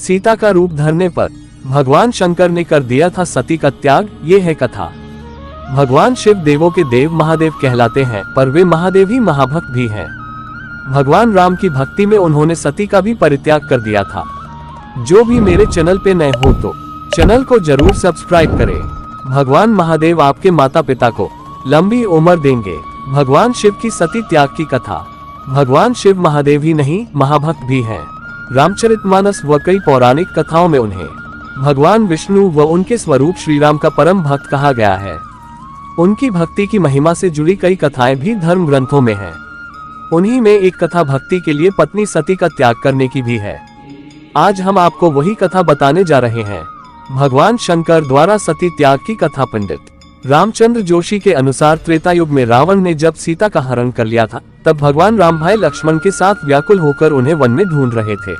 सीता का रूप धरने पर भगवान शंकर ने कर दिया था सती का त्याग, ये है कथा। भगवान शिव देवों के देव महादेव कहलाते हैं, पर वे महादेव ही महाभक्त भी हैं। भगवान राम की भक्ति में उन्होंने सती का भी परित्याग कर दिया था। जो भी मेरे चैनल पे नए हो तो चैनल को जरूर सब्सक्राइब करें। भगवान महादेव आपके माता पिता को लंबी उम्र देंगे। भगवान शिव की सती त्याग की कथा। भगवान शिव महादेव ही नहीं, महाभक्त भी हैं। रामचरितमानस व कई पौराणिक कथाओं में उन्हें भगवान विष्णु व उनके स्वरूप श्रीराम का परम भक्त कहा गया है। उनकी भक्ति की महिमा से जुड़ी कई कथाएं भी धर्म ग्रंथों में हैं। उन्हीं में एक कथा भक्ति के लिए पत्नी सती का त्याग करने की भी है। आज हम आपको वही कथा बताने जा रहे हैं। भगवान शंकर द्वारा सती त्याग की कथा। पंडित रामचंद्र जोशी के अनुसार त्रेता युग में रावण ने जब सीता का हरण कर लिया था, तब भगवान राम भाई लक्ष्मण के साथ व्याकुल होकर उन्हें वन में ढूंढ रहे थे।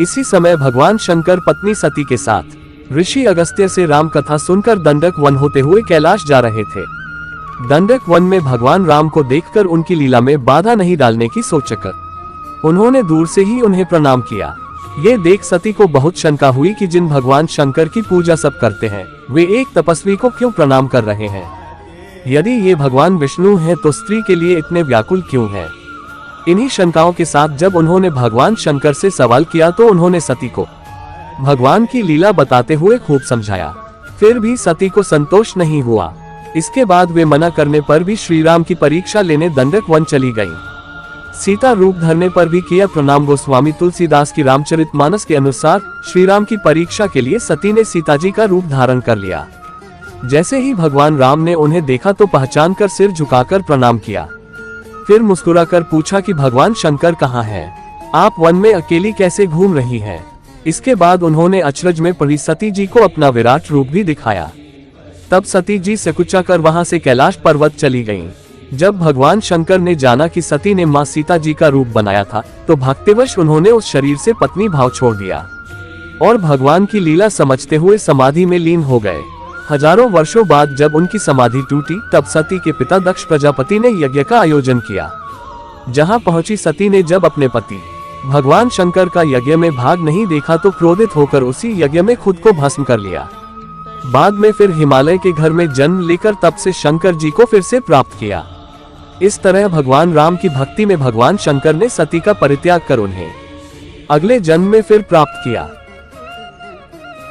इसी समय भगवान शंकर पत्नी सती के साथ ऋषि अगस्त्य से राम कथा सुनकर दंडक वन होते हुए कैलाश जा रहे थे। दंडक वन में भगवान राम को देखकर उनकी लीला में बाधा नहीं डालने की सोचकर उन्होंने दूर से ही उन्हें प्रणाम किया। ये देख सती को बहुत शंका हुई कि जिन भगवान शंकर की पूजा सब करते हैं, वे एक तपस्वी को क्यों प्रणाम कर रहे हैं। यदि ये भगवान विष्णु हैं तो स्त्री के लिए इतने व्याकुल क्यों हैं। इन्हीं शंकाओं के साथ जब उन्होंने भगवान शंकर से सवाल किया तो उन्होंने सती को भगवान की लीला बताते हुए खूब समझाया। फिर भी सती को संतोष नहीं हुआ। इसके बाद वे मना करने पर भी श्री राम की परीक्षा लेने दंडक वन चली गईं। सीता रूप धरने पर भी किया प्रणाम। गोस्वामी तुलसीदास की रामचरितमानस के अनुसार श्री राम की परीक्षा के लिए सती ने सीता जी का रूप धारण कर लिया। जैसे ही भगवान राम ने उन्हें देखा तो पहचान कर सिर झुकाकर प्रणाम किया। फिर मुस्कुराकर पूछा कि भगवान शंकर कहाँ हैं? आप वन में अकेली कैसे घूम रही हैं? इसके बाद उन्होंने अचरज में पड़ी सती जी को अपना विराट रूप भी दिखाया। तब सती जी सकुचा कर वहां से कैलाश पर्वत चली गईं। जब भगवान शंकर ने जाना कि सती ने मां सीता जी का रूप बनाया था, तो भक्तिवश उन्होंने उस शरीर से पत्नी भाव छोड़ दिया और भगवान की लीला समझते हुए समाधि में लीन हो गए। हजारों वर्षों बाद जब उनकी समाधि टूटी, तब सती के पिता दक्ष प्रजापति ने यज्ञ का आयोजन किया। जहां पहुंची सती ने जब अपने पति भगवान शंकर का यज्ञ में भाग नहीं देखा तो क्रोधित होकर उसी यज्ञ में खुद को भस्म कर लिया। बाद में फिर हिमालय के घर में जन्म लेकर तब से शंकर जी को फिर से प्राप्त किया। इस तरह भगवान राम की भक्ति में भगवान शंकर ने सती का परित्याग कर उन्हें अगले जन्म में फिर प्राप्त किया।